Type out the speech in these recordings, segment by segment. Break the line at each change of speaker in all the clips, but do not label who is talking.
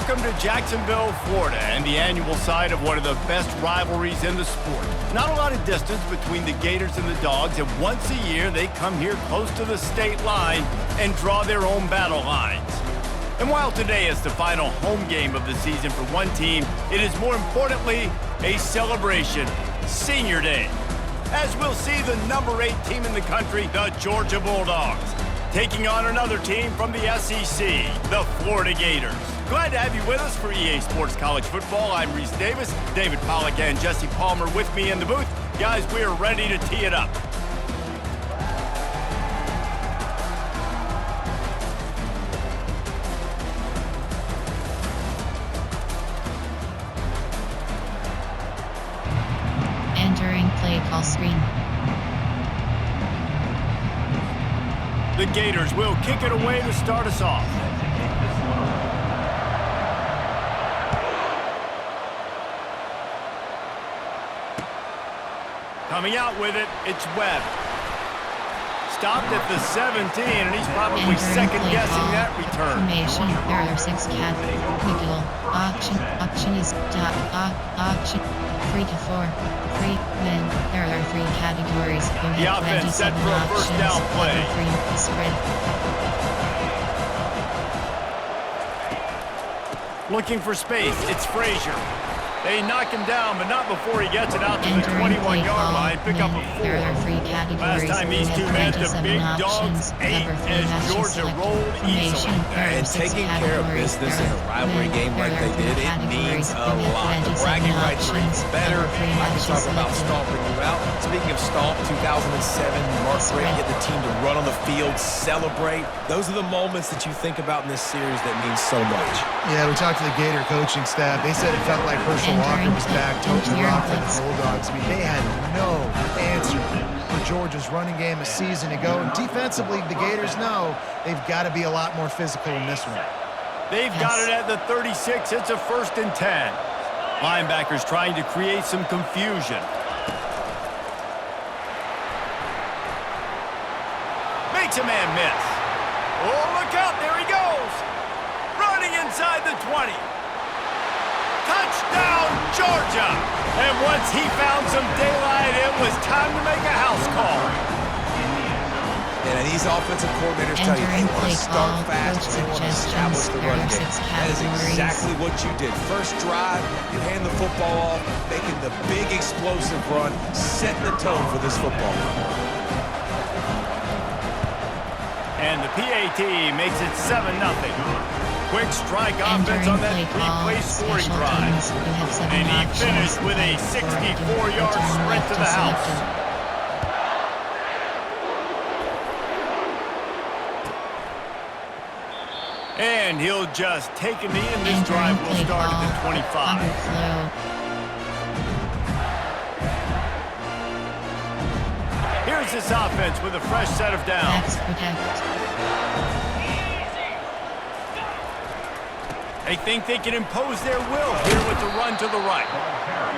Welcome to Jacksonville, Florida, and the annual site of one of the best rivalries in the sport. Not a lot of distance between the Gators and the Dogs, and once a year they come here close to the state line and draw their own battle lines. And while today is the final home game of the season for one team, it is more importantly a celebration, Senior Day. As we'll see the number 8 team in the country, the Georgia Bulldogs, taking on another team from the SEC, the Florida Gators. Glad to have you with us for EA Sports College Football. I'm Reese Davis, David Pollack and Jesse Palmer with me in the booth. Guys, we are ready to tee it up.
Entering play call screen.
The Gators will kick it away to start us off. Coming out with it, it's Webb. Stopped at the 17, and he's probably second-guessing that return.
Formation, there are 6 cat. Nickel. Auction is auction. 3 to 4. Free win. There are 3 categories.
The offense set for a first down play.
Spread.
Looking for space, it's Frazier. They knock him down, but not before he gets it out to the 21-yard line. Pick up a 4. Last time these two met, the Big Dogs ate as Georgia rolled easily.
And taking care of business in a rivalry game like they did, it means a lot. The bragging rights are even better. I can talk about stomping you out. Speaking of stomp, 2007, Mark Richt get the team to run on the field, celebrate. Those are the moments that you think about in this series that mean so much.
Yeah, we talked to the Gator coaching staff. They said it felt like Herschel Walker was back, toting the rock for the Bulldogs. I mean, they had no answer for Georgia's running game a season ago. And defensively, the Gators know they've got to be a lot more physical in this one.
They've got it at the 36. It's a 1st and 10. Linebackers trying to create some confusion. Makes a man miss. Oh, look out. There he goes. Running inside the 20. Touchdown, Georgia! And once he found some daylight, it was time to make a house call.
And these offensive coordinators tell you they want to start fast, they want to establish the run game. That is exactly what you did. First drive, you hand the football off, making the big explosive run, setting the tone for this football run.
And the PAT makes it 7-0. Quick strike offense on that 3-play scoring drive. And he finished with a 64-yard sprint to the house. And he'll just take a knee, and this drive will start at the 25. Here's this offense with a fresh set of downs. They think they can impose their will here with the run to the right.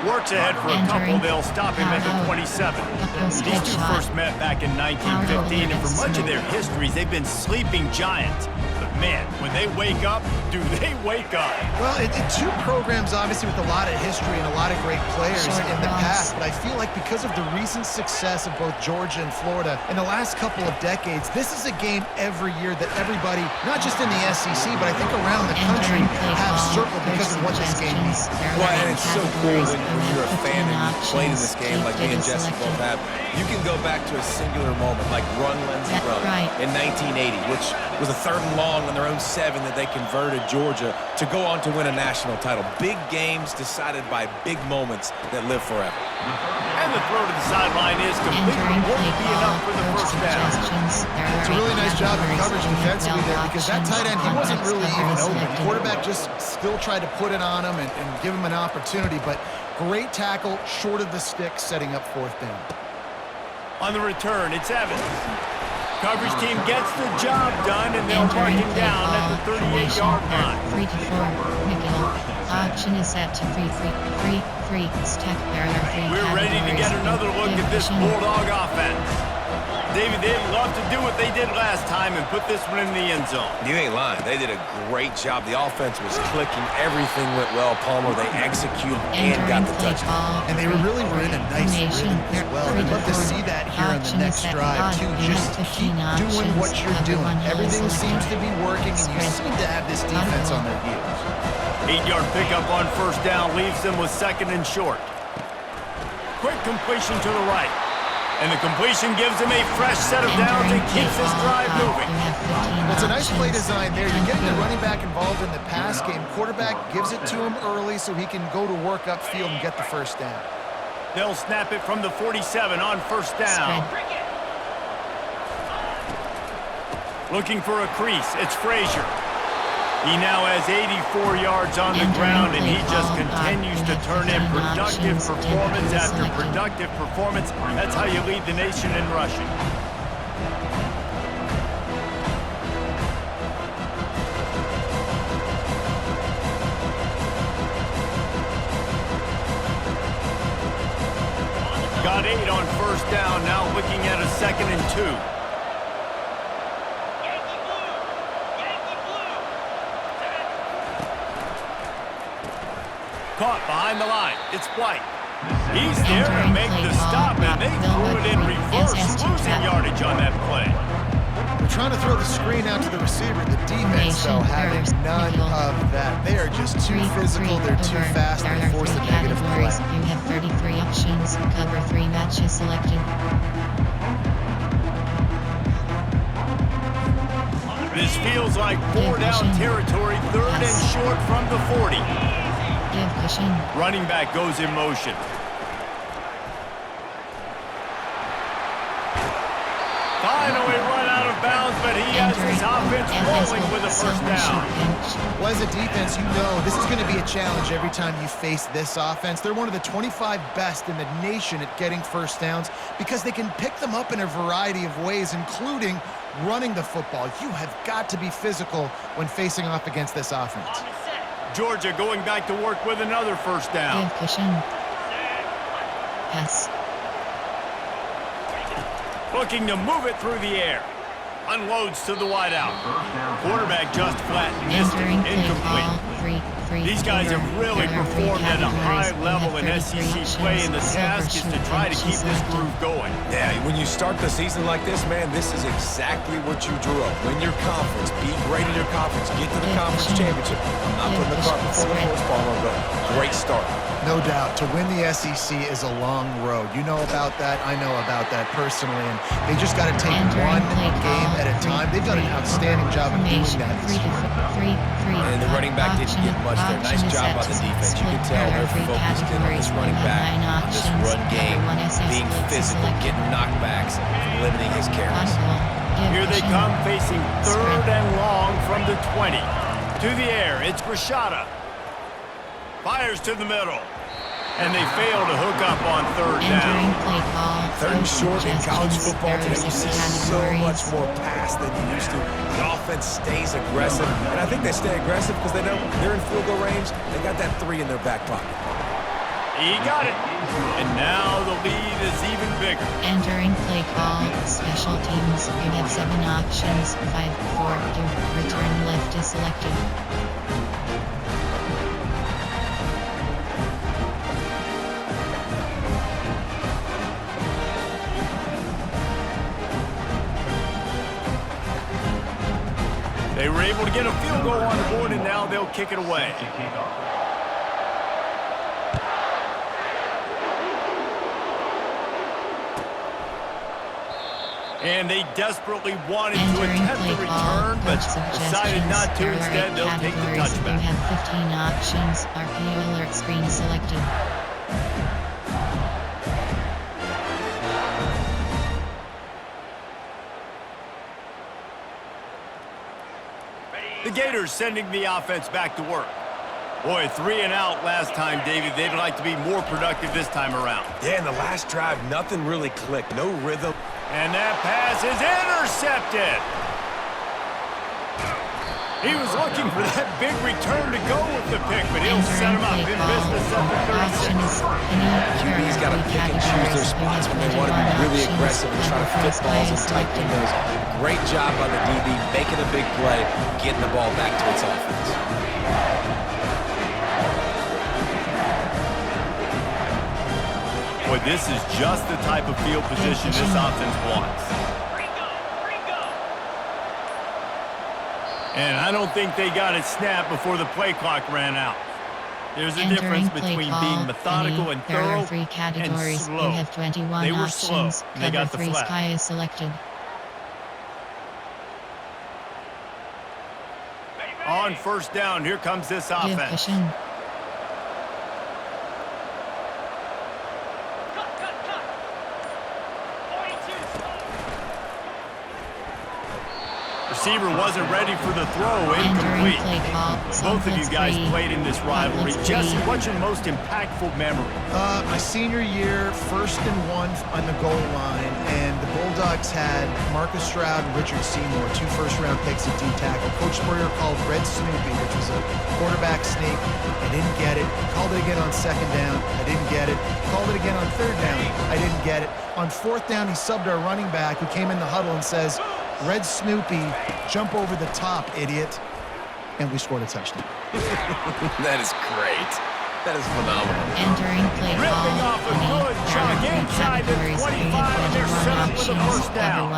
Works ahead for a couple. They'll stop him at the 27. These two first met back in 1915, and for much of their histories, they've been sleeping giants. But man, when they wake up, do they wake up?
Well, two programs, obviously, with a lot of history and a lot of great players in the past. But I feel like because of the recent success of both Georgia and Florida in the last couple of decades, this is a game every year that everybody, not just in the SEC, but I think around the country, have circled because of what this game means.
Well, and it's so cool when you're a fan and you've played in this game like me and Jesse both have. You can go back to a singular moment like Run Lindsey Run in 1980, which was a 3rd and long on their own 7 that they converted Georgia to go on to win a national title. Big games decided by big moments that live forever.
And the throw to the sideline is complete. Won't be enough for the first down.
It's a really nice job of coverage defensively there because that tight end, he wasn't really even open. The quarterback just still tried to put it on him and give him an opportunity, but great tackle short of the stick, setting up 4th down.
On the return, it's Evans. Coverage team gets the job done, and they'll mark him down at the 38-yard line.
3 to 4. Nickel. Auction is set to free. Stack. There are 3
We're ready to get another look at this Bulldog offense. David, they'd love to do what they did last time and put this one in the end zone.
You ain't lying. They did a great job. The offense was clicking. Everything went well. Palmer, they executed and got the touchdown.
And they really were in a nice rhythm as well. I'd love to see that here on the next drive, too. Just keep doing what you're doing. Everything seems to be working, and you seem to have this defense on their heels.
8-yard pickup on first down leaves them with second and short. Quick completion to the right. And the completion gives him a fresh set of downs and keeps this drive moving.
Well, it's a nice play design there. You're getting the running back involved in the pass game. Quarterback gives it to him early so he can go to work upfield and get the first down.
They'll snap it from the 47 on first down. Looking for a crease. It's Frazier. He now has 84 yards on the ground, and he just continues to turn in productive performance after productive performance. That's how you lead the nation in rushing. Got 8 on first down, now looking at a 2nd and 2. Caught behind the line. It's White. He's there to make the stop, and they threw it in reverse, losing yardage on that play.
They're trying to throw the screen out to the receiver. The defense, though, having none of that. They are just too physical. They're too fast. They force the negative play.
You have 33 options. Cover 3 matches selected.
This feels like 4-down territory, 3rd and short from the 40. Running back goes in motion. Finally run out of bounds, but he has his offense rolling with a first down.
Well, as a defense, you know this is going to be a challenge every time you face this offense. They're one of the 25 best in the nation at getting first downs because they can pick them up in a variety of ways, including running the football. You have got to be physical when facing off against this offense.
Georgia going back to work with another first down.
Pass.
Looking to move it through the air. Unloads to the wideout. Quarterback just flat. Missed it. Incomplete. These guys have really performed at a high level in SEC play, and the task is to try to keep this groove going.
Yeah, when you start the season like this, man, this is exactly what you drew up. Win your conference, be great in your conference, get to the conference championship. I'm not putting the cart before the horse, Palmer, but great start.
No doubt. To win the SEC is a long road. You know about that. I know about that personally. And they just got to take one game at a time. They've done an outstanding job of doing that.
And the running back didn't get much there. Nice job by the defense. You can tell they're focused in on this running back, on this run game, being physical, getting knockbacks, limiting his carries.
Here they come, facing 3rd and long from the 20. To the air, it's Rashada. Fires to the middle. And they fail to hook up on 3rd down.
3rd and short in college football today. You see so much more pass than you used to. The offense stays aggressive. And I think they stay aggressive because they know they're in field goal range. They got that 3 in their back pocket.
He got it. And now the lead is even bigger.
Entering play call. Special teams. You have 7 options. 5, 4, 2. Return left is selected.
They were able to get a field goal on the board, and now they'll kick it away. And they desperately wanted to attempt the return, but decided not to. Instead, they'll take the touchback.
You have 15 options. RPO alert screen selected.
The Gators sending the offense back to work. Boy, 3 and out last time, David. They'd like to be more productive this time around.
Yeah, in the last drive, nothing really clicked. No rhythm. And
that pass is intercepted. He was looking for that big return to go with the pick, but he'll set him up in business at the 36.
DB's got to pick and choose their spots when they want to be really aggressive and try to fit balls in tight windows. Great job by the DB, making a big play, getting the ball back to its offense.
Boy, this is just the type of field position this offense wants. And I don't think they got it snapped before the play clock ran out. There's a difference between being methodical and thorough
there are 3 categories.
and slow.
You have 21
They were
options.
slow, and they got the
3
flag.
Sky is selected.
On first down, here comes this
Give
offense.
cushion.
Receiver wasn't ready for the throw,
Entering
incomplete.
play call.
Both of you guys played in this rivalry.
Offense
Jesse,
three.
what's your most impactful memory?
My senior year, 1st and 1 on the goal line, and the Bulldogs had Marcus Stroud and Richard Seymour, 2 first-round picks at D-tackle. Coach Spurrier called Red Snoopy, which was a quarterback sneak. I didn't get it. Called it again on 2nd down. I didn't get it. Called it again on 3rd down. I didn't get it. On 4th down, he subbed our running back, who came in the huddle and says, "Red Snoopy, jump over the top, idiot." And we scored a touchdown.
That is great. That is phenomenal.
Entering play
Ripping
call.
off a good chunk inside the 25, and they're set up with a first down.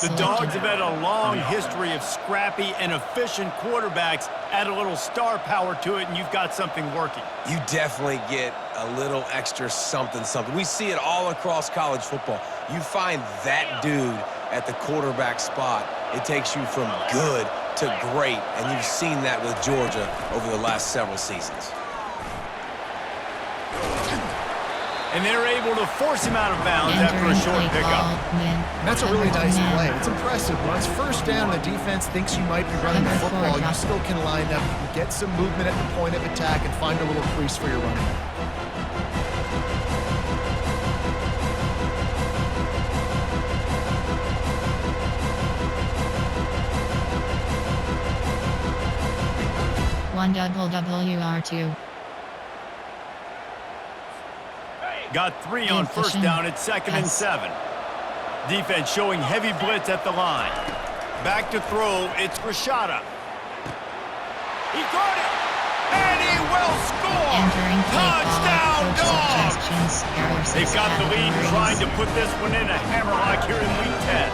The Dogs have had a long history of scrappy and efficient quarterbacks. Add a little star power to it, and you've got something working.
You definitely get a little extra something. We see it all across college football. You find that dude at the quarterback spot, it takes you from good to great, and you've seen that with Georgia over the last several seasons.
And they're able to force him out of bounds after a short pickup.
And that's a really nice play. It's impressive. When it's first down, the defense thinks you might be running the football. You still can line up. You can get some movement at the point of attack and find a little crease for your running back.
One WR2.
Got 3 on first down at 2nd and 7. Defense showing heavy blitz at the line. Back to throw, it's Rashada. He caught it, and he will score!
Entering play
Touchdown,
call.
Dogs!
Suggestions.
They've got the lead, trying to put this one in a hammerlock here in Week 10.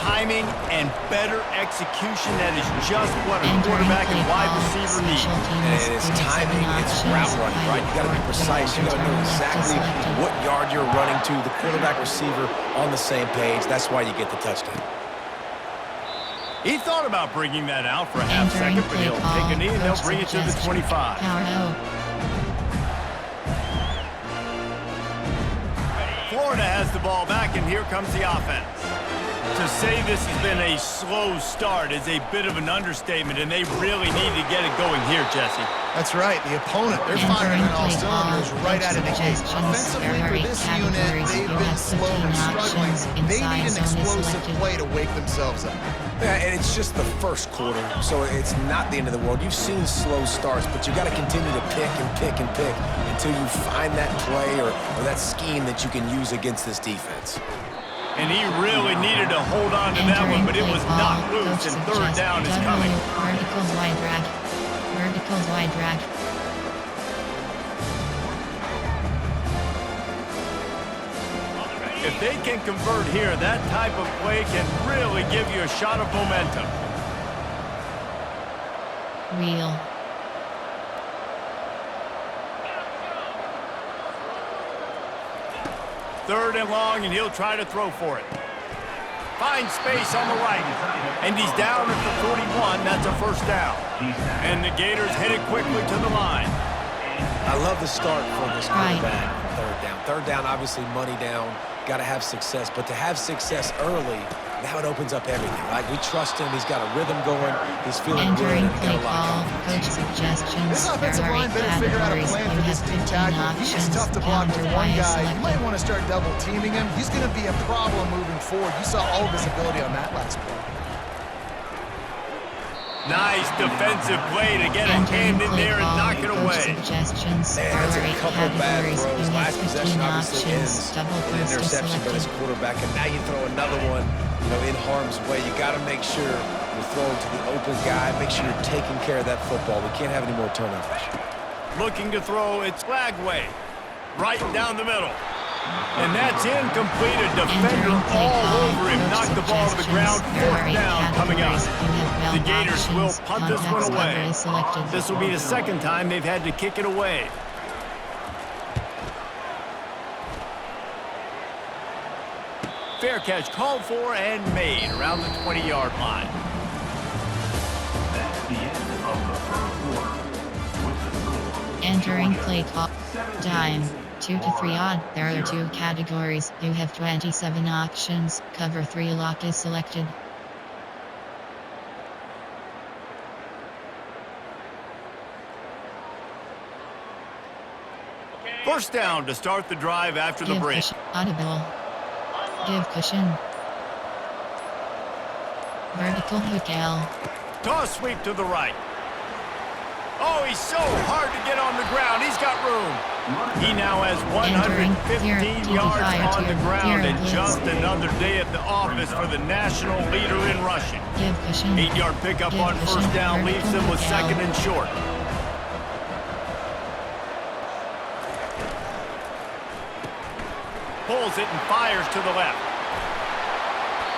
Timing and better execution, that is just what a quarterback and wide receiver need.
And it's timing, it's route running, right? You got to be precise. You got to know exactly what yard you're running to. The quarterback receiver on the same page. That's why you get the touchdown.
He thought about bringing that out for a half second, but he'll take a knee and they'll bring it to the 25. Florida has the ball back, and here comes the offense. To say this has been a slow start is a bit of an understatement, and they really need to get it going here, Jesse.
That's right. The opponent, they're firing on all cylinders right out of the gate. Offensively, for this unit, they've been slow and struggling. They need an explosive play to wake themselves up.
Yeah, and it's just the first quarter, so it's not the end of the world. You've seen slow starts, but you got to continue to pick and pick and pick until you find that play or that scheme that you can use against this defense.
And he really needed to hold on to that one, but it was not loose, and 3rd down is coming.
Vertical wide rack. Vertical wide rack.
If they can convert here, that type of play can really give you a shot of momentum.
Wheel.
Third and long, and he'll try to throw for it. Finds space on the right, and he's down at the 41. That's a first down. And the Gators headed quickly to the line.
I love the start from this quarterback on 3rd down. 3rd down, obviously money down, got to have success. But to have success early, now it opens up everything. Like, we trust him. He's got a rhythm going. He's feeling good.
Entering
And
play
got a lot
call.
of confidence.
Coach suggestions.
This offensive line better figure out a plan for this D tackle. He is tough to block with one guy. You might want to start double teaming him. He's going to be a problem moving forward. You saw all of his ability on that last play.
Nice defensive play to get a hand in there and knock it away.
Suggestions.
Man, that's a couple bad throws. Last possession obviously ends
Double
an interception by this quarterback, and now you throw another one, in harm's way. You got to make sure you're throwing to the open guy. Make sure you're taking care of that football. We can't have any more turnovers.
Looking to throw, it's Flagway. Right down the middle. And that's incomplete. A defender all over him. Knocked the ball to the ground. Fourth down coming up. The Gators will punt this one away. This will be the second time they've had to kick it away. Fair catch called for and made around the 20-yard line.
That's the end of the first quarter. With the score.
Entering play clock. Time. 2 to 3 odd. There are 2 categories. You have 27 options. Cover 3 lock is selected.
First down to start the drive after the break.
Audible. Give cushion. Vertical hook L.
Toss sweep to the right. Oh, he's so hard to get on the ground. He's got room. He now has 115 yards on the ground, and just another day at the office for the national leader in rushing. 8-yard pickup on first down leaves them with second and short. Pulls it and fires to the left.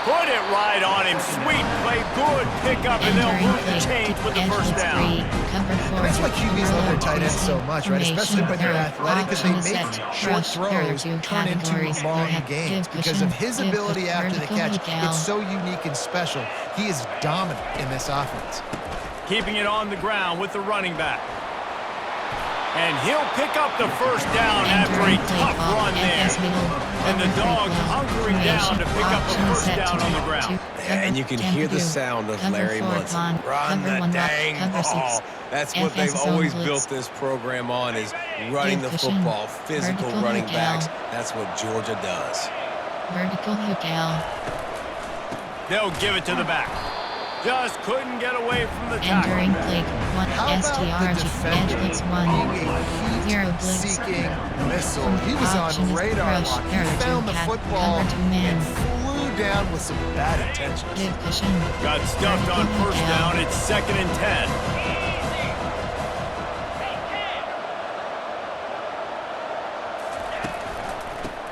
Put it right on him. Sweet play. Good pickup, and they'll move the chains with the first down.
And that's why QBs love their tight ends so much, right? Especially when they're athletic, because they make short throws turn into long gains. Because of his ability after the catch, it's so unique and special. He is dominant in this offense.
Keeping it on the ground with the running back. And he'll pick up the first down after a tough run there. And the Dogs hunkering down to pick up the first down on the ground.
And you can hear the sound of Larry Munson. Run the dang ball. That's what they've always built this program on, is running the football, physical running backs. That's what Georgia does.
Vertical hook L.
They'll give it to the back. Just couldn't get away from the tackle.
Entering play 1 STRG edge blitz 1 0 blitz
seeking missile. He was on radar lock. He found the football and flew down with some bad intentions.
Got stuffed on first down. It's second and 10.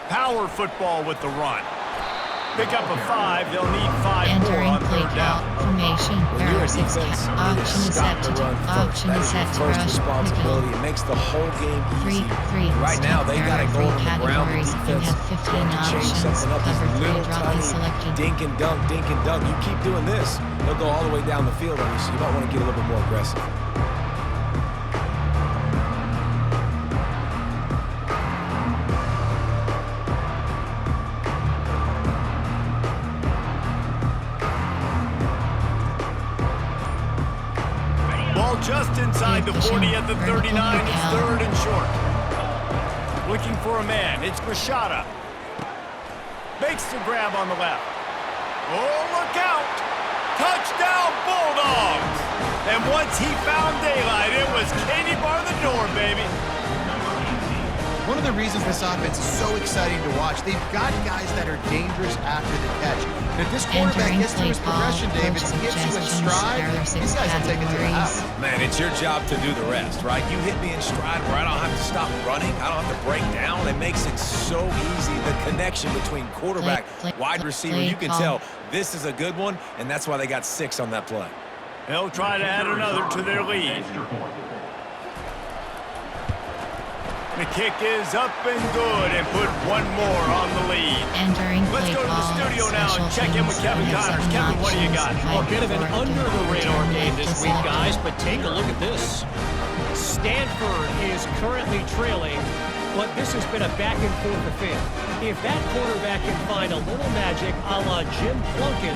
Power football with the run. Pick up a 5, they'll need 5 more on third down.
Formation, error 6 option is set to option is set to rush.
Responsibility. It makes the whole game easy. Right now, they got to go on the ground. The defense have to change something up. These little tiny dink and dunk, dink and dunk. You keep doing this, they'll go all the way down the field on you, so you might want to get a little bit more aggressive.
Just inside the 40 at the 39. It's third and short. Looking for a man. It's Rashada. Makes the grab on the left. Oh, look out. Touchdown, Bulldogs. And once he found daylight, it was Katie bar the door, baby.
One of the reasons this offense is so exciting to watch, they've got guys that are dangerous after the catch. And if this quarterback gets to his progression, David, and gets you in stride, these guys will take it to the house.
Man, it's your job to do the rest, right? You hit me in stride where I don't have to stop running. I don't have to break down. It makes it so easy. The connection between quarterback, wide receiver, you can tell this is a good one, and that's why they got 6 on that play.
They'll try to add another to their lead. The kick is up and good, and put one more on the lead. Let's go to the studio now and check in with Kevin Connors. Kevin, what do you got?
Well, a bit of an under-the-radar game this week, guys, but take a look at this. Stanford is currently trailing, but this has been a back-and-forth affair. If that quarterback can find a little magic a la Jim Plunkett,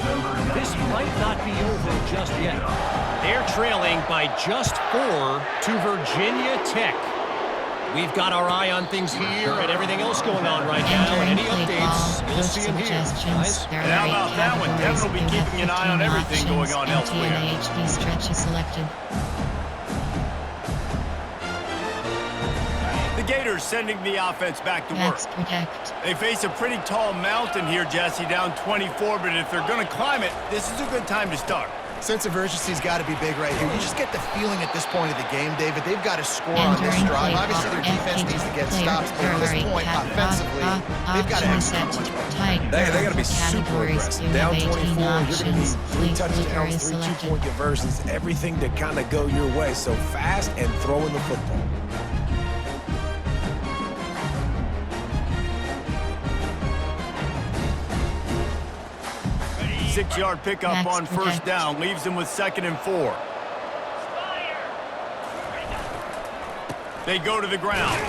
this might not be over just yet. They're trailing by just 4 to Virginia Tech. We've got our eye on things here and everything else going on right now. And any updates, you'll see them here, guys.
And how about that one? Kevin will be keeping an eye on everything going on elsewhere.
HB stretch is selected.
The Gators sending the offense back to work.
Max protect.
They face a pretty tall mountain here, Jesse, down 24, but if they're going to climb it, this is a good time to start.
Sense of urgency's got to be big right here. You just get the feeling at this point of the game, David, they've got to score on this drive. Obviously, their defense needs to get stops, but at this point, offensively, they've got to execute much better.
They got to be super aggressive. Down 24, you're going to need 3 touchdowns, 3 two-point conversions, everything to kind of go your way. So fast and throwing the football.
Six-yard pickup on first down leaves them with 2nd and 4. They go to the ground.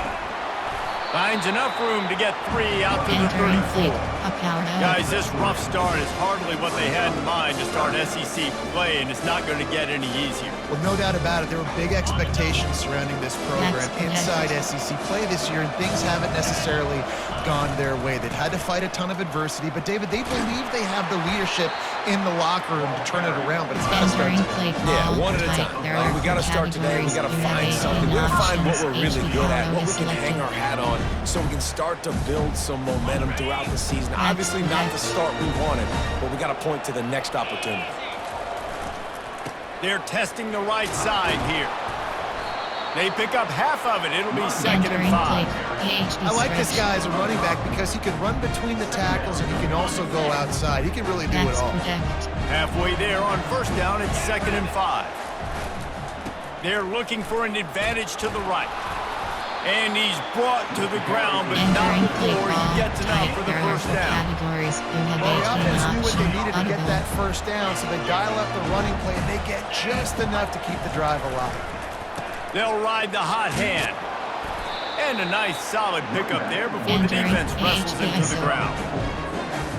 Finds enough room to get 3 out to the 34. Guys, this rough start is hardly what they had in mind to start SEC play, and it's not going to get any easier.
Well, no doubt about it. There were big expectations surrounding this program inside SEC play this year, and things haven't necessarily gone their way. They've had to fight a ton of adversity, but, David, they believe they have the leadership in the locker room to turn it around, but it's got to start today.
Yeah, one at a time. We got to start today. We got to find something. We got to find what we're really good at, what we can hang our hat on, so we can start to build some momentum throughout the season. Obviously not the start we wanted, but we got to point to the next opportunity.
They're testing the right side here. They pick up half of it. It'll be 2nd and 5.
I like this guy as a running back because he can run between the tackles and he can also go outside. He can really do it all.
Halfway there on first down, it's 2nd and 5. They're looking for an advantage to the right. And he's brought to the ground, but not before he gets enough for the first down.
Well, the offense knew what they needed to get that first down, so they dial up the running play, and they get just enough to keep the drive alive.
They'll ride the hot hand. And a nice solid pickup there before the defense wrestles into the ground.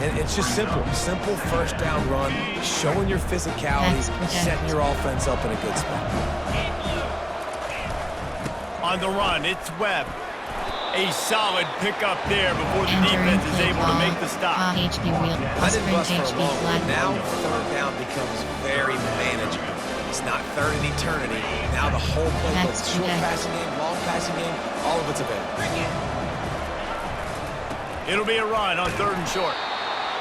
And it's just simple. Simple first down run, showing your physicality, setting your offense up in a good spot.
On the run, it's Webb. A solid pickup there before the defense is able to make the stop.
I didn't bust for a long one. Now, third down becomes very manageable. It's not third in eternity. Now the whole playbook, short passing game, long passing game, all of it's available.
It'll be a run on 3rd and short.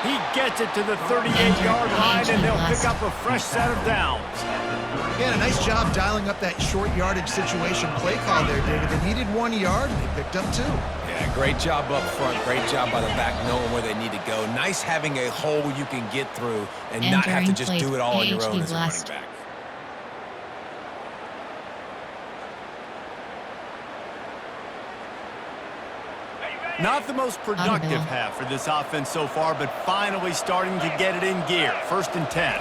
He gets it to the 38-yard line, and they'll pick up a fresh set of downs.
Yeah, a nice job dialing up that short yardage situation play call there, David. They needed 1 yard, and they picked up 2.
Yeah, great job up front. Great job by the back knowing where they need to go. Nice having a hole you can get through and not have to just do it all on your own as a running back.
Not the most productive half for this offense so far, but finally starting to get it in gear. 1st and 10.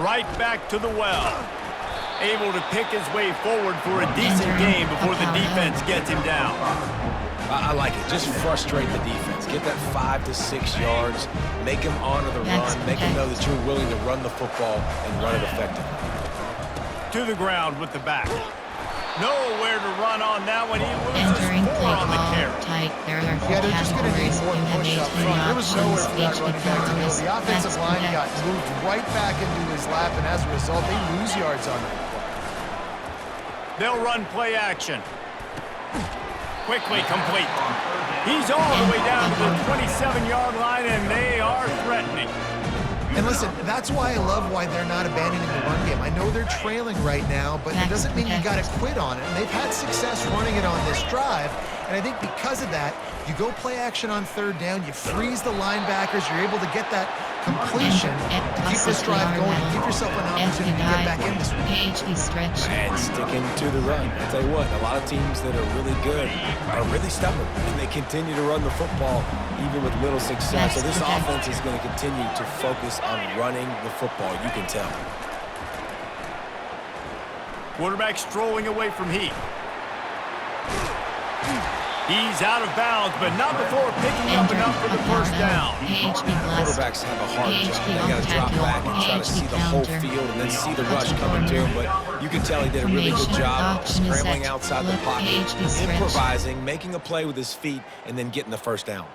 Right back to the well. Able to pick his way forward for a decent game before the defense gets him down.
I like it. Just frustrate the defense. Get that 5 to 6 yards. Make them honor the run. Make them know that you're willing to run the football and run it effectively.
To the ground with the back. Nowhere to run on that one. He loses 4 on the carry.
Yeah, they're just going to need more push up front. There was nowhere for that running back to go. The offensive line got moved right back into his lap, and as a result, they lose yards on it.
They'll run play action. Quickly complete. He's all the way down to the 27-yard line, and they are threatening.
And listen, that's why I love why they're not abandoning the run game. I know they're trailing right now, but it doesn't mean you got to quit on it. And they've had success running it on this drive, and I think because of that, you go play action on 3rd down, you freeze the linebackers, you're able to get that completion, keep this drive going, and give yourself an opportunity to get back in this one.
And sticking to the run. I'll tell you what, a lot of teams that are really good are really stubborn, and they continue to run the football even with little success. So this offense is going to continue to focus on running the football. You can tell.
Quarterback strolling away from Heath. He's out of bounds, but not before picking up enough for the first down.
Quarterbacks have a hard job. They got to drop back and try to see the whole field and then see the rush coming to him. But you can tell he did a really good job of scrambling outside the pocket, improvising, making a play with his feet, and then getting the first down.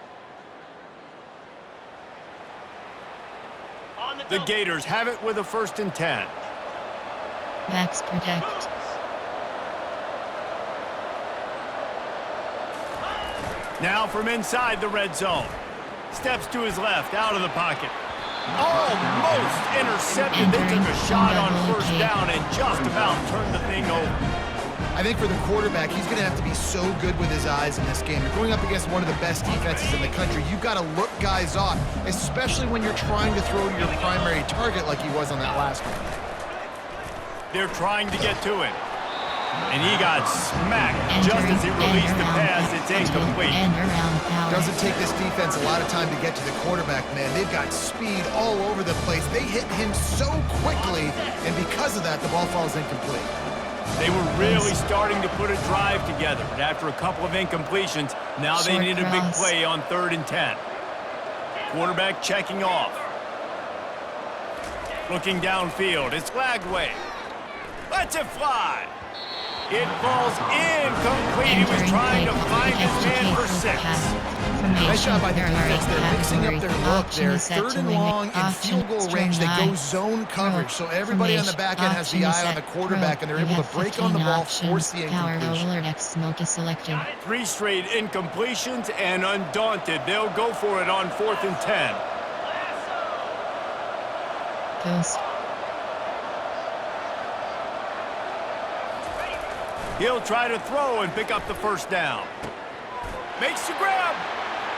The Gators have it with a 1st and 10.
Max protect.
Now from inside the red zone. Steps to his left, out of the pocket. Almost intercepted. They took a shot on 1st down and just about turned the thing over.
I think for the quarterback, he's going to have to be so good with his eyes in this game. You're going up against one of the best defenses in the country. You've got to look guys off, especially when you're trying to throw your primary target like he was on that last one.
They're trying to get to it. And he got smacked just as he released the pass. It's incomplete.
Doesn't take this defense a lot of time to get to the quarterback, man. They've got speed all over the place. They hit him so quickly, and because of that, the ball falls incomplete.
They were really starting to put a drive together, but after a couple of incompletions, now they need a big play on 3rd and 10. Quarterback checking off. Looking downfield, it's Lagway. Lets it fly. It falls incomplete. He was trying to find his man for 6.
Nice job by the defense. They're mixing up their look. They're 3rd and long in field goal range. They go zone coverage, so everybody on the back end has the eye on the quarterback, and they're able to break on the ball, force the incompletion.
3 straight incompletions, and undaunted, they'll go for it on 4th and 10.
Ghost.
He'll try to throw and pick up the 1st down. Makes the grab,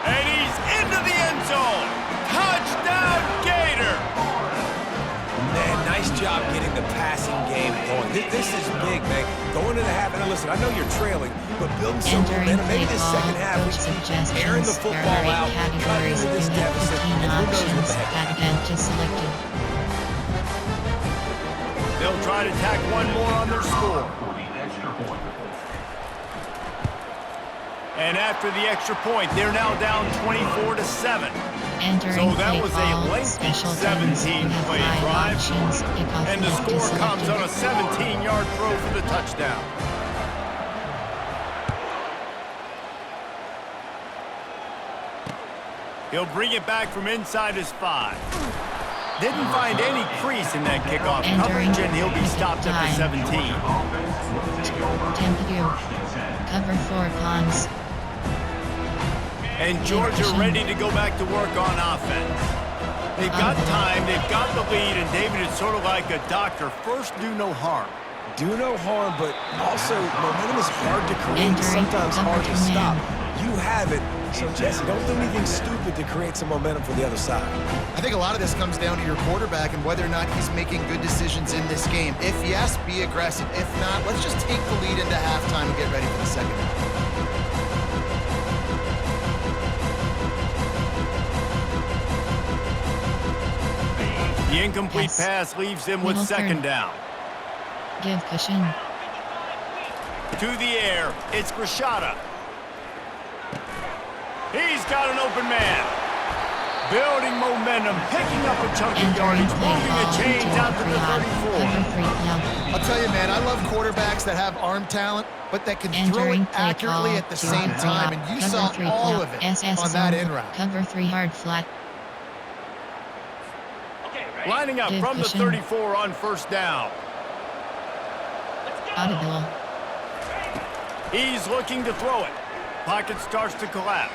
and he's into the end zone. Touchdown, Gator!
Man, nice job getting the passing game going. This is big, man. Going into the half, and listen, I know you're trailing, but building some momentum. Maybe this second half, we should be airing the football out, cutting into this deficit, and who knows what the heck.
They'll try to tack one more on their score. And after the extra point, they're now down 24-7. So that was a lengthy 17-play drive. And the score comes on a 17-yard throw for the touchdown. He'll bring it back from inside his 5. Didn't find any crease in that kickoff coverage, and he'll be stopped at the 17.
Cover 4 Pons.
And Georgia ready to go back to work on offense. They've got time, they've got the lead, and David is sort of like a doctor. First, do no harm.
Do no harm, but also momentum is hard to create, sometimes hard to stop. You have it, so Jesse, don't do anything stupid to create some momentum for the other side.
I think a lot of this comes down to your quarterback and whether or not he's making good decisions in this game. If yes, be aggressive. If not, let's just take the lead into halftime and get ready for the second half.
The incomplete pass leaves him with 2nd down.
Give cushion.
To the air, it's Grishada. He's got an open man. Building momentum, picking up a chunk of yardage, moving the chains out to the 34.
I'll tell you, man, I love quarterbacks that have arm talent, but that can throw it accurately at the same time, and you saw all of it on that in route.
Cover 3 hard flat.
Lining up from the 34 on 1st down.
Audible.
He's looking to throw it. Pocket starts to collapse.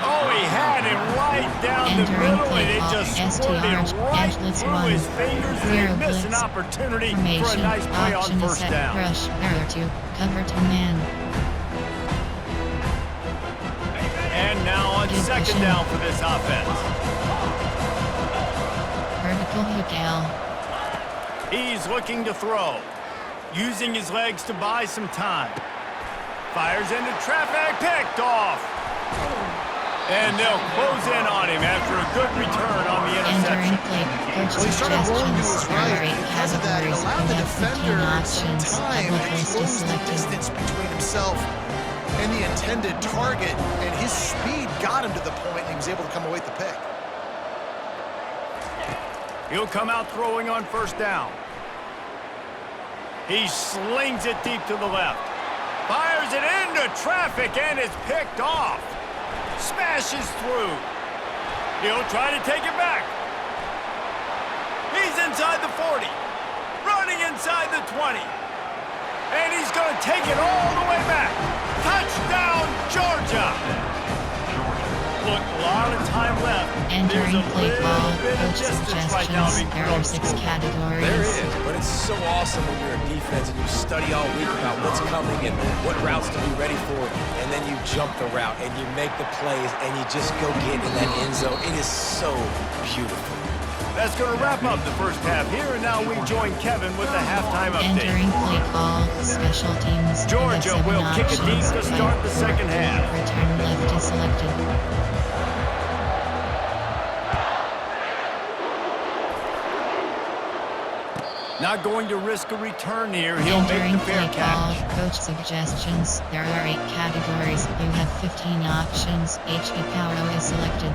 Oh, he had him right down the middle, and it just squirted right through his fingers, and he missed an opportunity for a nice play on 1st down.
Rush, error 2, cover 2 man.
And now on 2nd down for this offense.
Vertical hook L.
He's looking to throw, using his legs to buy some time. Fires into traffic, picked off. And they'll close in on him after a good return on the interception.
Well, he started rolling to his right. Because of that, it allowed the defender some time and closed the distance between himself and the intended target, and his speed got him to the point, and he was able to come away with the pick.
He'll come out throwing on first down. He slings it deep to the left. Fires it into traffic and is picked off. Smashes through. He'll try to take it back. He's inside the 40. Running inside the 20. And he's going to take it all the way back. Touchdown, Georgia. Look, a lot of time left.
Entering
There's a
play
little
call,
bit of
coach
distance right now
suggestions.
being
There
put on
are
the
6
scoreboard.
categories.
There is, but it's so awesome when you're a defense and you study all week about what's coming and what routes to be ready for, and then you jump the route and you make the plays and you just go get in that end zone. It is so beautiful.
That's going to wrap up the first half here, and now we join Kevin with the halftime update.
Entering play call, special teams.
Georgia will kick it deep to start the second half.
Return left is selected.
Not going to risk a return here. He'll make
Entering
the fair
play call,
catch.
coach suggestions. There are 8 categories. You have 15 options. HB Power is selected.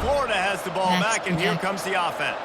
Florida has the ball
Next
back, and here
play.
comes the offense.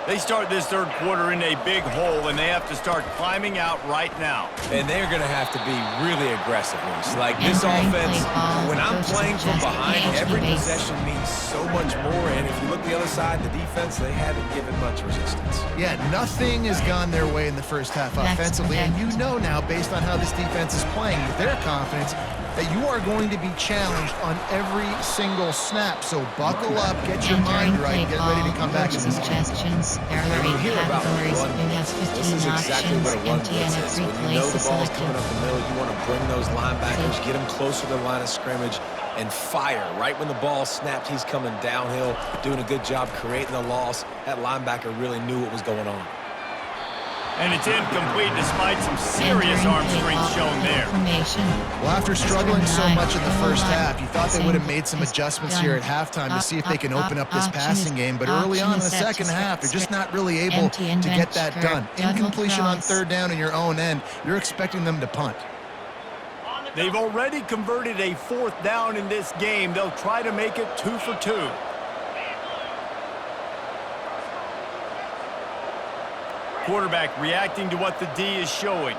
They start this third quarter in a big hole, and they have to start climbing out right now.
And they're going to have to be really aggressive. Reese. Like this
Entering
offense,
play call,
when I'm
coach
playing from
suggests
behind,
PHP
every
base.
possession means so much more. And if you look the other side, the defense, they haven't given much resistance.
Yeah, nothing has gone their way in the first half
Next
offensively, and you
predict.
know now, based on how this defense is playing with their confidence, that you are going to be challenged on every single snap. So buckle up, get your
Entering
mind right,
play
get ready to
call,
come back
coach
in this game.
suggestions. There are
When you
8
hear about
categories.
run
You have
blitz,
15
this is exactly
options.
what a run
Empty
blitz
and a
is.
free
When you
place
know
is
the ball's
selected.
coming up the middle, you want to bring those linebackers, get them closer to the line of scrimmage, and fire. Right when the ball snapped, he's coming downhill, doing a good job creating the loss. That linebacker really knew what was going on.
And it's incomplete despite some serious
Entering
arm
play
strength
call,
shown there.
Information.
Well, after struggling so much in the first half, you thought they would have made some
Is
adjustments
done.
here at halftime to see if they can open up this
Option
passing
is-
game, but early on in the
option is set
second
to
half, they're just
script.
not really able
Empty and
to get that
bench
done.
curve.
Incompletion on
Double
third down in your own end, you're expecting them to punt.
They've already converted a fourth down in this game. They'll try to make it 2 for 2. Quarterback reacting to what the D is showing.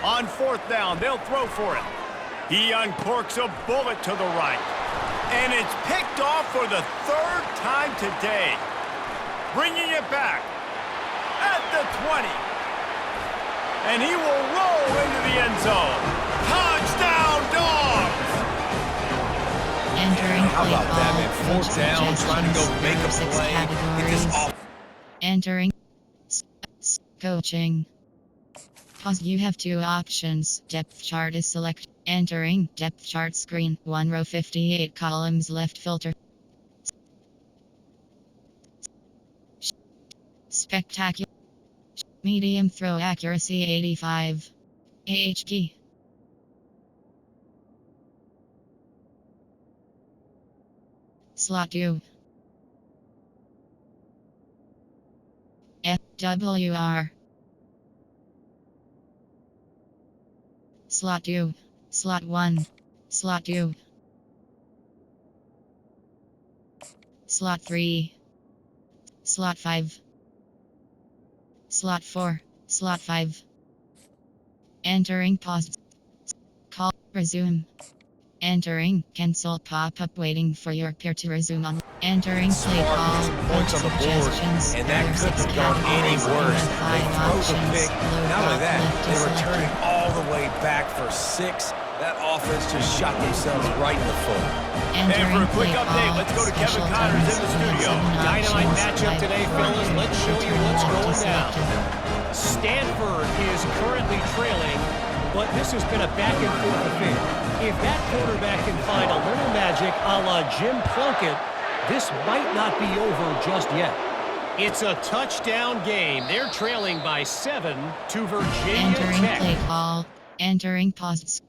On fourth down, they'll throw for it. He uncorks a bullet to the right. And it's picked off for the 3rd time today. Bringing it back at the 20. And he will roll into the end zone. Touchdown, Dogs!
Entering
How
play
about
call,
that, man?
coach
Fourth down, trying to go
suggestions.
make
There
a
are 6
play. Get this
categories.
off.
Entering coaching. Pause. You have 2 options. Depth chart is selected. Entering depth chart screen. 1 row 58 columns left filter. Spectacular. Medium throw accuracy 85. AH key. Slot 2. FWR. Slot 2. Slot 1. Slot 2. Slot 3. Slot 5. Slot 4. Slot 5. Entering pause. Call. Resume. Entering cancel pop-up waiting for your peer to resume on. Entering play
Smart,
call.
get some points on the board,
Suggestions.
and
There
that
are
couldn't
6
have gone any
categories. You
worse.
have
They
5
throw the
options.
pick.
Low
Not only
drop
that,
left is
they're
selected.
returning all the way back for 6. That offense just shot themselves right in the foot.
And for a
Entering
quick
play
update,
call,
let's go to Kevin
special
Connors in
teams.
the
You have
studio.
7
Dynamite
options.
matchup
Right
today,
four.
fellas. Let's show you
Return
what's
left
going
is
down.
selected.
Stanford is currently trailing, but this has been a back-and-forth affair. If that quarterback can find a little magic a la Jim Plunkett, this might not be over just yet. It's a touchdown game. They're trailing by 7 to Virginia
Entering
Tech.
play call. Entering pause.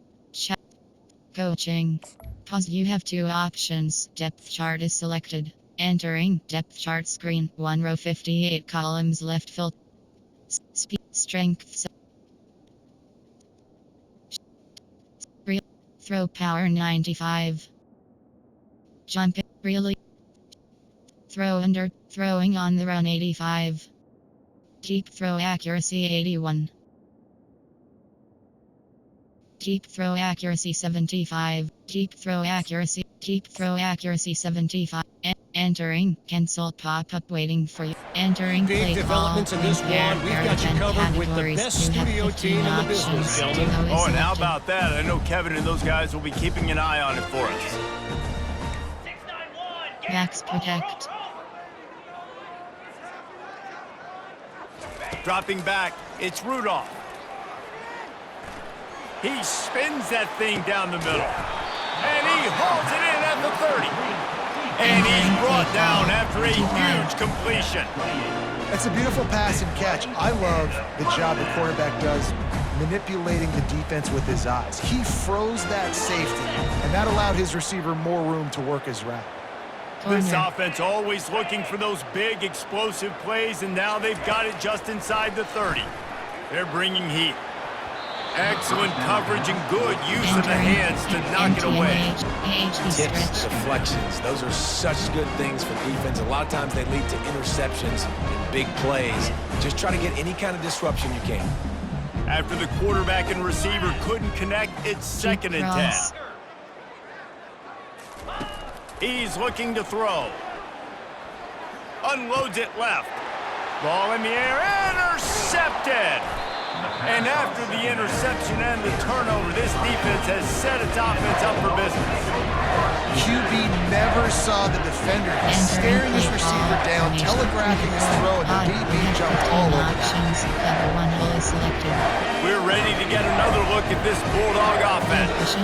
Coaching. Pause. You have 2 options. Depth chart is selected. Entering depth chart screen. 1 row 58 columns left fill. Speed strength. Real throw power 95. Jump really. Throw under throwing on the run 85. Deep throw accuracy 81. Deep throw accuracy 75. Deep throw accuracy 75. Entering console pop-up waiting for you. Entering
Big
play
developments
call.
in this one. We've got you covered with the best studio team in the business, gentlemen.
Oh, and how about that? I know Kevin and those guys will be keeping an eye on it for us.
Max protect.
Dropping back, it's Rudolph. He spins that thing down the middle. And he hauls it in at the 30. And he's brought down after a huge completion.
That's a beautiful pass and catch. I love the job the quarterback does manipulating the defense with his eyes. He froze that safety, and that allowed his receiver more room to work his route.
This offense always looking for those big, explosive plays, and now they've got it just inside the 30. They're bringing heat. Excellent coverage and good use of the hands to knock it away.
Tips, deflections, those are such good things for defense. A lot of times they lead to interceptions and big plays. Just try to get any kind of disruption you can.
After the quarterback and receiver couldn't connect, it's 2nd and 10. He's looking to throw. Unloads it left. Ball in the air, intercepted! And after the interception and the turnover, this defense has set its offense up for business.
QB never saw the defender. He's staring this receiver down, telegraphing his throw, and the DB jumped all over that.
We're ready to get another look at this Bulldog offense.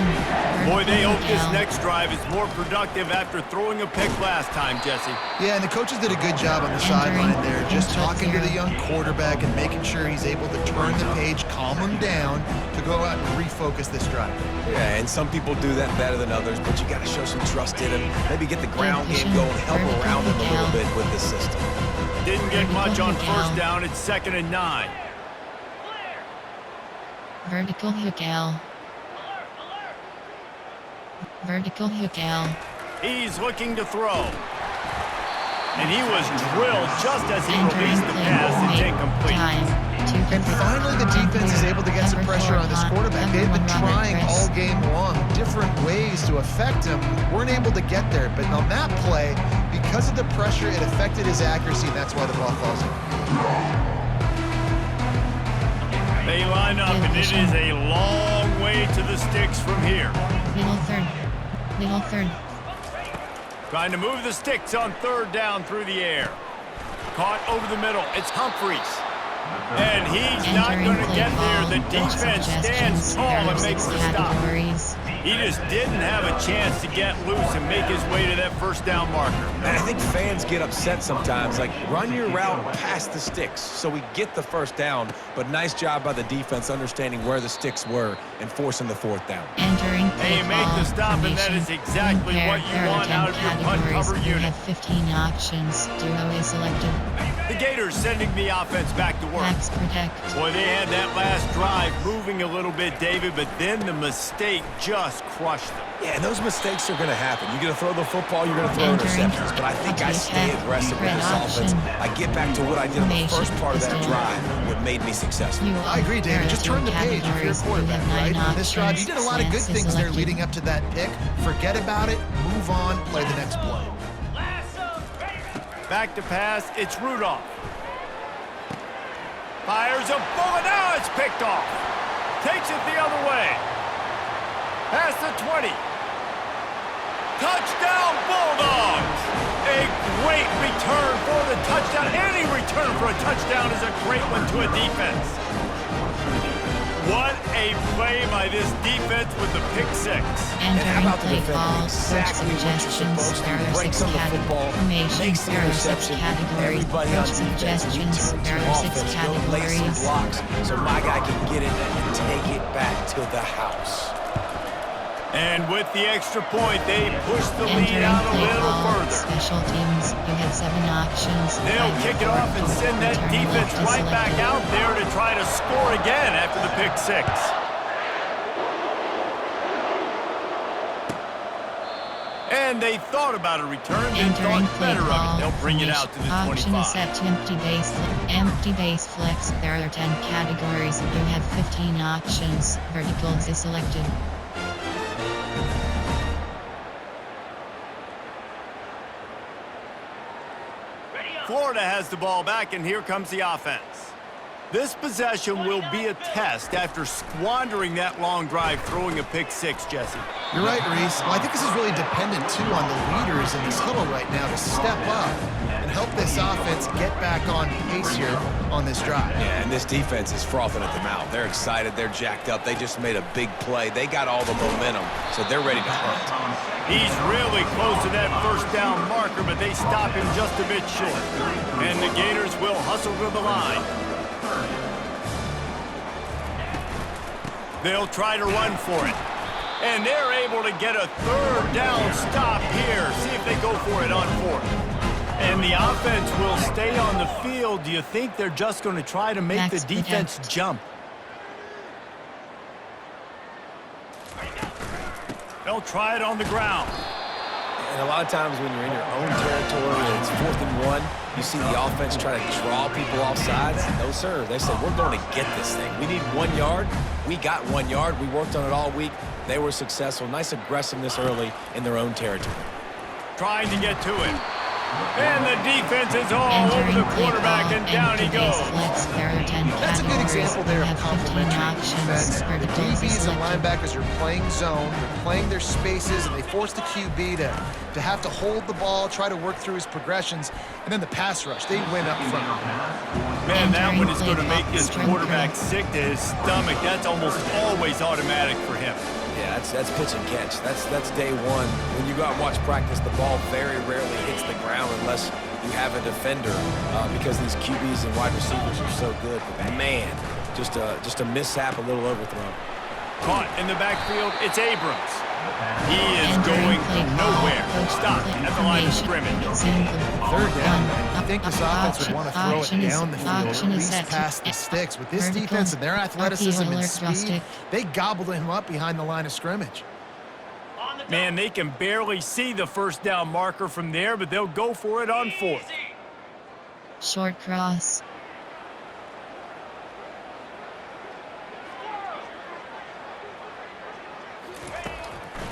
Boy, they hope this next drive is more productive after throwing a pick last time, Jesse.
Yeah, and the coaches did a good job on the sideline there, just talking to the young quarterback and making sure he's able to turn the page, calm him down to go out and refocus this drive.
Yeah, and some people do that better than others, but you got to show some trust in him. Maybe get the ground game going, help around him a little bit with this system.
Didn't get much on first down. It's 2nd and 9.
Vertical hook L. Vertical hook L.
He's looking to throw. And he was drilled just as he released the pass. It's incomplete.
And finally, the defense is able to get some pressure on this quarterback. They've been trying all game long different ways to affect him. Weren't able to get there. But on that play, because of the pressure, it affected his accuracy, and that's why the ball falls in.
They line up, and it is a long way to the sticks from here.
Middle third. Middle third.
Trying to move the sticks on 3rd down through the air. Caught over the middle. It's Humphreys. And he's not going to get there. The defense stands tall and makes the stop. He just didn't have a chance to get loose and make his way to that 1st down marker.
And I think fans get upset sometimes, like run your route past the sticks so we get the 1st down, but nice job by the defense understanding where the sticks were and forcing the 4th down.
They make the stop, and that is exactly what you want out of your punt cover unit.
Have 15 options. Duo is selected.
The Gators sending the offense back to work.
Max protect.
Boy, they had that last drive moving a little bit, David, but then the mistake just crushed them.
Yeah, and those mistakes are going to happen. You're going to throw the football, you're going to throw interceptions, but I think I stay aggressive with this offense. I get back to what I did on the first part of that drive, what made me successful.
I agree, David. Just turn the page if you're a quarterback, right? On this drive, you did a lot of good things there leading up to that pick. Forget about it, move on, play the next play.
Back to pass, it's Rudolph. Fires a bullet, now it's picked off. Takes it the other way. Past the 20. Touchdown Bulldogs! A great return for the touchdown. Any return for a touchdown is a great one to a defense. What a play by this defense with the pick 6.
And how about the defense? Exactly what you're supposed to do. Breaks on the football, makes the interception. Everybody on defense, we turn to offense, go lay some blocks so my guy can get it and take it back to the house.
And with the extra point, they push the lead out a little further.
Special teams, you have 7 options.
They'll kick it off and send that defense right back out there to try to score again after the pick 6. And they thought about a return, they thought better of it. They'll bring it out to the 25.
Option is set to empty base flex. There are 10 categories. You have 15 options. Verticals is selected.
Florida has the ball back, and here comes the offense. This possession will be a test after squandering that long drive, throwing a pick 6, Jesse.
You're right, Reese. Well, I think this is really dependent, too, on the leaders in this huddle right now to step up and help this offense get back on pace here on this drive.
Yeah, and this defense is frothing at the mouth. They're excited. They're jacked up. They just made a big play. They got all the momentum, so they're ready to hunt.
He's really close to that first down marker, but they stop him just a bit short. And the Gators will hustle to the line. They'll try to run for it. And they're able to get a 3rd down stop here. See if they go for it on 4th. And the offense will stay on the field. Do you think they're just going to try to make the defense jump? They'll try it on the ground.
And a lot of times when you're in your own territory and it's 4th and 1, you see the offense try to draw people off sides. No, sir. They said, we're going to get this thing. We need 1 yard. We got 1 yard. We worked on it all week. They were successful. Nice aggressiveness early in their own territory.
Trying to get to it. And the defense is all over the quarterback, and down he goes.
That's a good example there of complementary defense. The DBs and linebackers are playing zone, they're playing their spaces, and they force the QB to have to hold the ball, try to work through his progressions, and then the pass rush, they win up front.
Man, that one is going to make this quarterback sick to his stomach. That's almost always automatic for him.
Yeah, that's pitch and catch. That's day one. When you go out and watch practice, the ball very rarely hits the ground unless you have a defender because these QBs and wide receivers are so good. But man, just a mishap, a little overthrown.
Caught in the backfield, it's Abrams. He is going nowhere. Stop at the line of scrimmage.
3rd down. I think this offense would want to throw it down the field, at least past the sticks. With this defense and their athleticism and speed, they gobbled him up behind the line of scrimmage.
Man, they can barely see the 1st down marker from there, but they'll go for it on 4th.
Short cross.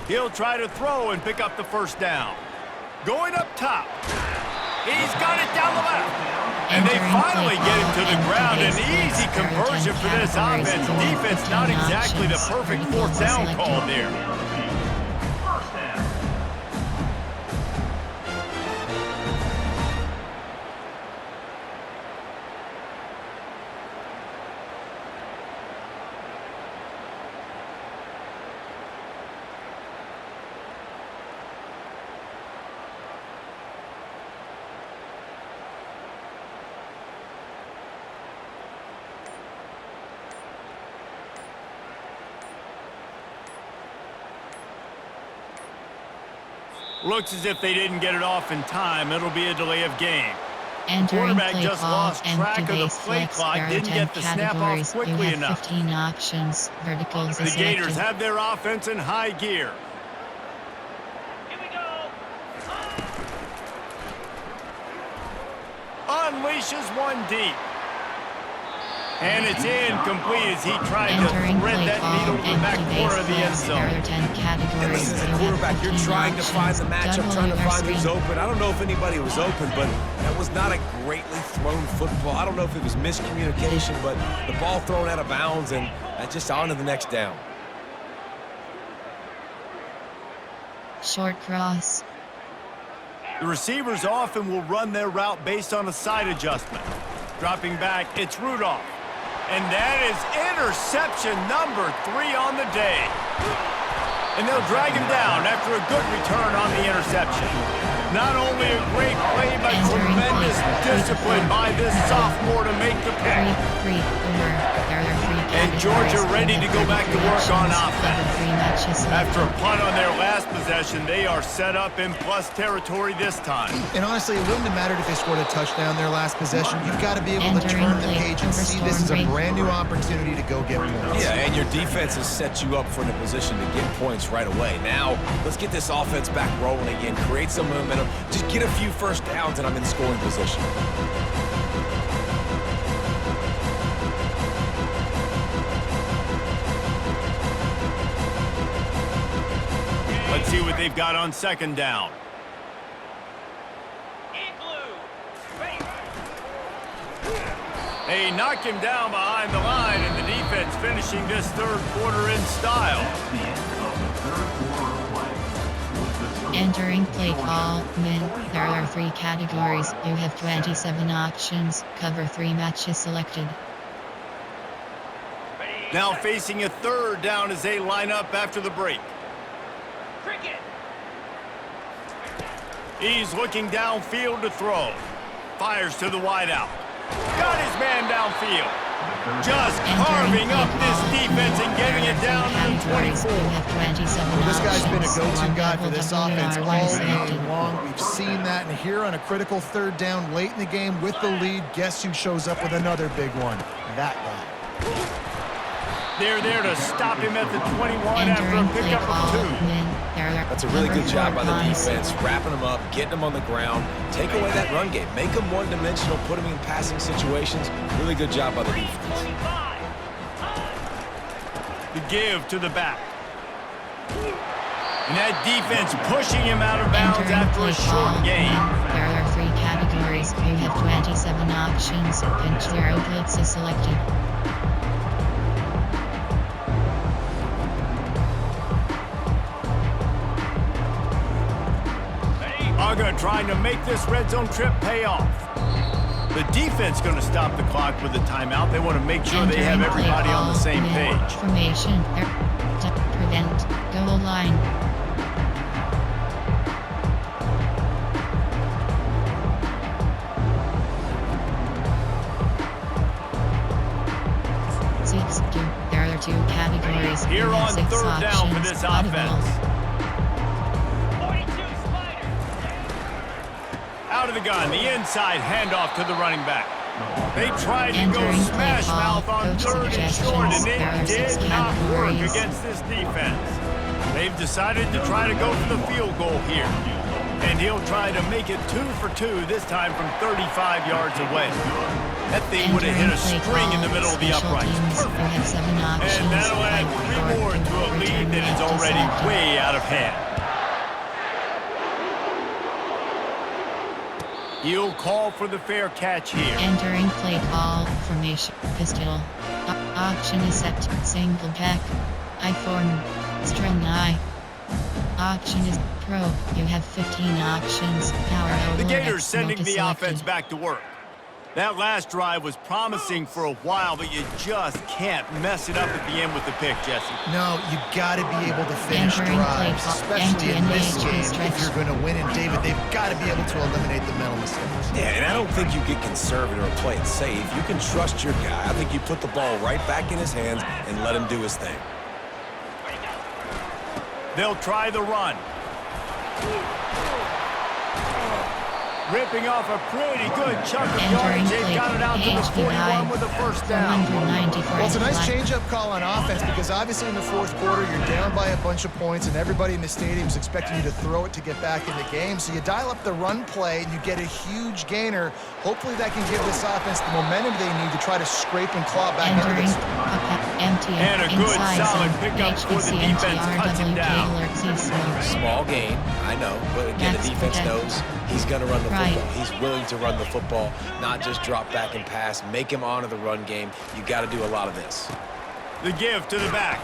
He'll try to throw and pick up the 1st down. Going up top. He's got it down the left. And they finally get him to the ground. An easy conversion for this offense. Defense not exactly the perfect 4th down call there. Looks as if they didn't get it off in time. It'll be a delay of game. The quarterback just lost track of the play clock, didn't get the snap off quickly enough.
15 options. Verticals
The Gators have their offense in high gear.
Here we go.
Unleashes one deep. And it's incomplete as he tried to thread that needle to the back corner of the end zone.
And listen, as a quarterback, you're trying to find the matchup, trying to find who's open. I don't know if anybody was open, but that was not a greatly thrown football. I don't know if it was miscommunication, but the ball thrown out of bounds and just on to the next down.
Short cross.
The receivers often will run their route based on a side adjustment. Dropping back, it's Rudolph. And that is interception number 3 on the day. And they'll drag him down after a good return on the interception. Not only a great play, but tremendous discipline by this sophomore to make the pick. And Georgia ready to go back to work on offense. After a punt on their last possession, they are set up in plus territory this time.
And honestly, it wouldn't have mattered if they scored a touchdown their last possession. You've got to be able to turn the page and see this as a brand new opportunity to go get points.
Yeah, and your defense has set you up for a position to get points right away. Now, let's get this offense back rolling again, create some momentum, just get a few first downs, and I'm in scoring position.
Let's see what they've got on second down. They knock him down behind the line, and the defense finishing this third quarter in style.
Entering play call, win. There are 3 categories. You have 27 options. Cover 3 matches selected.
Now facing a third down as they line up after the break. He's looking downfield to throw. Fires to the wideout. Got his man downfield. Just carving up this defense and getting it down to 24.
Well, this guy's been a go-to guy for this offense all game long. We've seen that, and here on a critical third down late in the game with the lead, guess who shows up with another big one? That guy.
They're there to stop him at the 21 after a pickup of 2.
That's a really good job by the defense, wrapping them up, getting them on the ground, take away that run game, make them one-dimensional, put them in passing situations. Really good job by the defense.
The give to the back. And that defense pushing him out of bounds after a short gain.
There are 3 categories. You have 27 options. Pinch 0 blitz is selected.
Uga trying to make this red zone trip pay off. The defense going to stop the clock with a timeout. They want to make sure they have everybody on the same page.
Formation. Prevent. Goal line. There are 2 categories.
Here on third down for this offense. Out of the gun, the inside handoff to the running back. They tried to go smash mouth on third and short, and it did not work against this defense. They've decided to try to go for the field goal here. And he'll try to make it 2 for 2, this time from 35 yards away. That thing would have hit a string in the middle of the uprights. Perfect. And that'll add 3 more to a lead that is already way out of hand. He'll call for the fair catch here.
Entering play call, formation, pistol. Option is set, single back. I form, string I. Option is pro. You have 15 options. Power over.
The Gators sending the offense back to work. That last drive was promising for a while, but you just can't mess it up at the end with the pick, Jesse.
No, you got to be able to finish drives, especially in this game. If you're going to win, and David, they've got to be able to eliminate the mental mistakes.
Yeah, and I don't think you get conservative or play it safe. You can trust your guy. I think you put the ball right back in his hands and let him do his thing.
They'll try the run. Ripping off a pretty good chunk of yardage. They've got it out to the 41 with a first down.
Well, it's a nice change-up call on offense because obviously in the fourth quarter, you're down by a bunch of points and everybody in the stadium is expecting you to throw it to get back in the game. So you dial up the run play and you get a huge gainer. Hopefully that can give this offense the momentum they need to try to scrape and claw back into this.
And a good solid pickup for the defense cuts him down.
Small gain, I know, but again, the defense knows he's going to run the football. He's willing to run the football, not just drop back and pass, make him honor the run game. You got to do a lot of this.
The give to the back.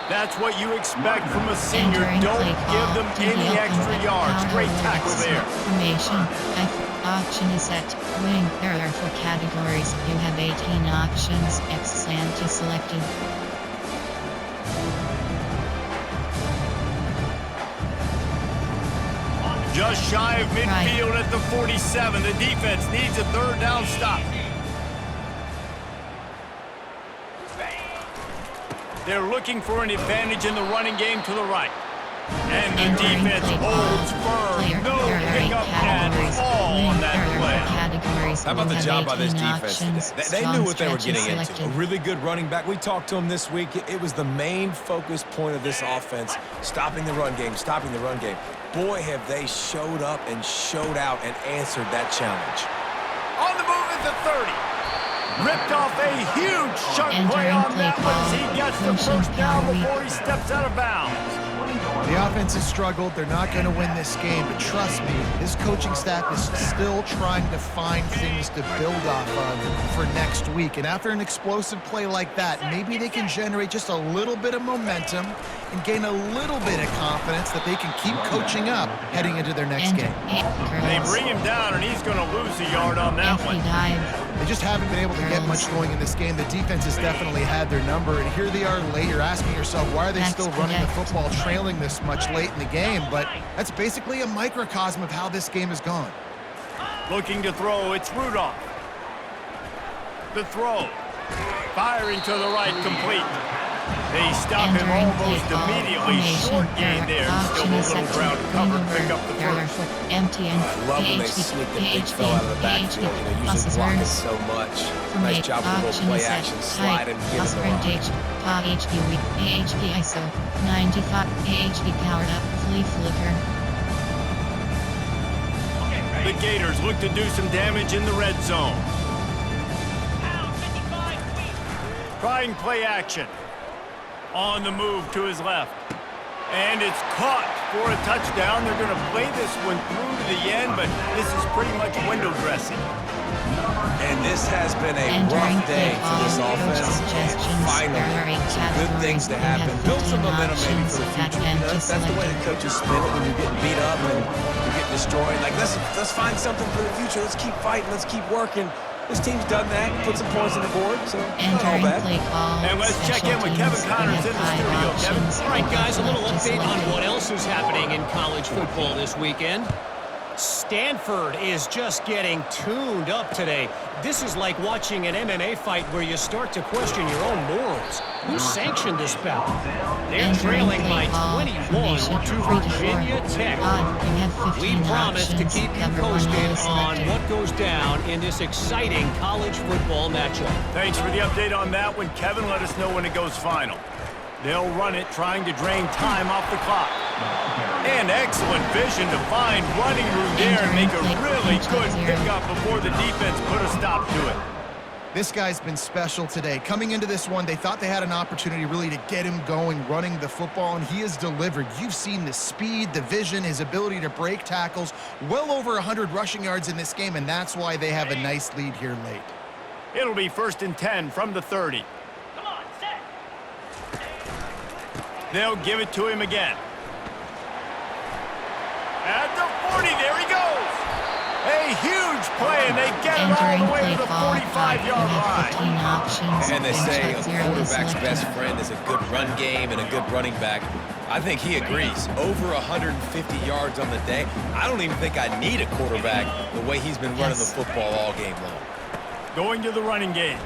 That's what you expect from a senior. Don't give them any extra yards. Great tackle there.
Formation. Option is set. Wing. There are 4 categories. You have 18 options. X slant is selected.
Just shy of midfield at the 47. The defense needs a third down stop. They're looking for an advantage in the running game to the right. And the defense holds firm. No pickup at all on that play.
How about the job by this defense today? They knew what they were getting into. A really good running back. We talked to him this week. It was the main focus point of this offense, stopping the run game, stopping the run game. Boy, have they showed up and showed out and answered that challenge.
On the move at the 30. Ripped off a huge chunk play on that one as he gets the first down before he steps out of bounds.
The offense has struggled. They're not going to win this game, but trust me, his coaching staff is still trying to find things to build off of for next week. And after an explosive play like that, maybe they can generate just a little bit of momentum and gain a little bit of confidence that they can keep coaching up heading into their next game.
They bring him down, and he's going to lose a yard on that one.
They just haven't been able to get much going in this game. The defense has definitely had their number, and here they are late. You're asking yourself, why are they still running the football, trailing this much late in the game? But that's basically a microcosm of how this game has gone.
Looking to throw, it's Rudolph. The throw. Firing to the right, complete. They stop him almost immediately. Short gain there. Still a little ground cover. Pick up the first.
I love when they sneak the big fella out of the backfield. They usually block it so much. Nice job with a little play action slide and give it the run.
AHP ISO 95 AHP powered up flea flicker.
The Gators look to do some damage in the red zone. Trying play action. On the move to his left. And it's caught for a touchdown. They're going to play this one through to the end, but this is pretty much window dressing.
And this has been a rough day for this offense. And finally, some good things to happen. Build some momentum maybe for the future. You know, that's the way the coaches spin it when you're getting beat up and you're getting destroyed. Like, let's find something for the future. Let's keep fighting. Let's keep working. This team's done that, put some points on the board, so not all bad.
And let's check in with Kevin Connors in the studio. Kevin.
All right, guys, a little update on what else is happening in college football this weekend. Stanford is just getting tuned up today. This is like watching an MMA fight where you start to question your own morals. Who sanctioned this bout? They're trailing by 21 to Virginia Tech. We promise to keep you posted on what goes down in this exciting college football matchup.
Thanks for the update on that one, Kevin. Let us know when it goes final. They'll run it, trying to drain time off the clock. And excellent vision to find running room there and make a really good pickup before the defense put a stop to it.
This guy's been special today. Coming into this one, they thought they had an opportunity really to get him going, running the football, and he has delivered. You've seen the speed, the vision, his ability to break tackles, well over 100 rushing yards in this game, and that's why they have a nice lead here late.
It'll be 1st and 10 from the 30. They'll give it to him again. At the 40, there he goes. A huge play, and they get it all the way to the 45-yard line.
And they say a quarterback's best friend is a good run game and a good running back. I think he agrees. Over 150 yards on the day. I don't even think I need a quarterback the way he's been running the football all game long.
Going to the running game.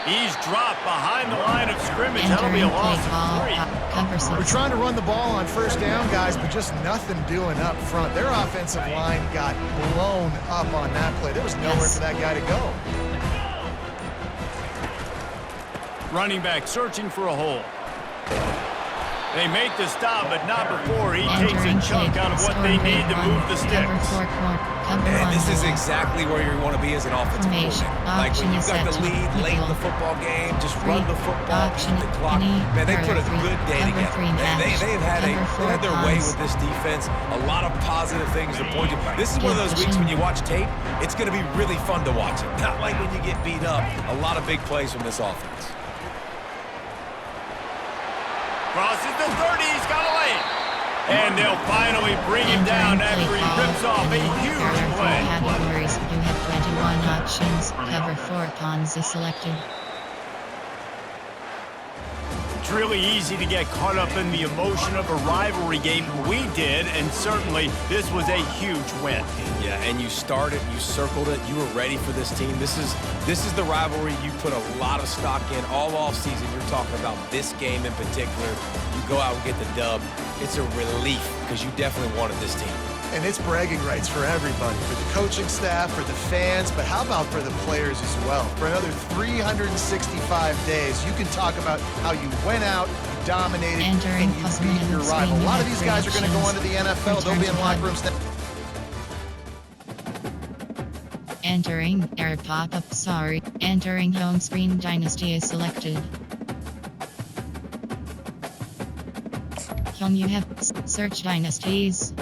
He's dropped behind the line of scrimmage. That'll be a loss of 3.
We're trying to run the ball on 1st down, guys, but just nothing doing up front. Their offensive line got blown up on that play. There was nowhere for that guy to go.
Running back searching for a hole. They make the stop, but not before he takes a chunk out of what they need to move the sticks.
And this is exactly where you want to be as an offensive coordinator. Like when you've got the lead late in the football game, just run the football, keep the clock. Man, they put a good day together. They've had their way with this defense. A lot of positive things to point to. This is one of those weeks when you watch tape, it's going to be really fun to watch it. Not like when you get beat up. A lot of big plays from this offense.
Crosses the 30, he's got a lane. And they'll finally bring him down after he rips off a huge play.
Categories. You have 21 options. Cover 4 pawns is selected.
It's really easy to get caught up in the emotion of a rivalry game. We did, and certainly this was a huge win.
Yeah, and you started, you circled it, you were ready for this team. This is the rivalry you put a lot of stock in all offseason. You're talking about this game in particular. You go out and get the dub. It's a relief because you definitely wanted this team.
And it's bragging rights for everybody, for the coaching staff, for the fans, but how about for the players as well? For another 365 days, you can talk about how you went out, you dominated, and you beat your rival. A lot of these guys are going to go on to the NFL. They'll be in locker rooms now.
Entering error pop-up, sorry. Entering home screen, dynasty is selected. Home you have search dynasties.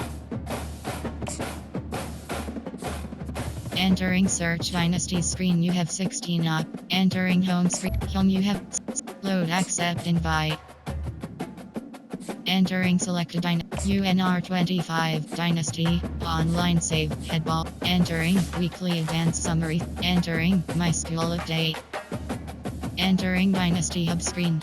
Entering search dynasty screen you have 16 up. Entering home screen home you have load accept invite. Entering selected UNR25 dynasty online save headball. Entering weekly advanced summary. Entering my school update. Entering dynasty hub screen.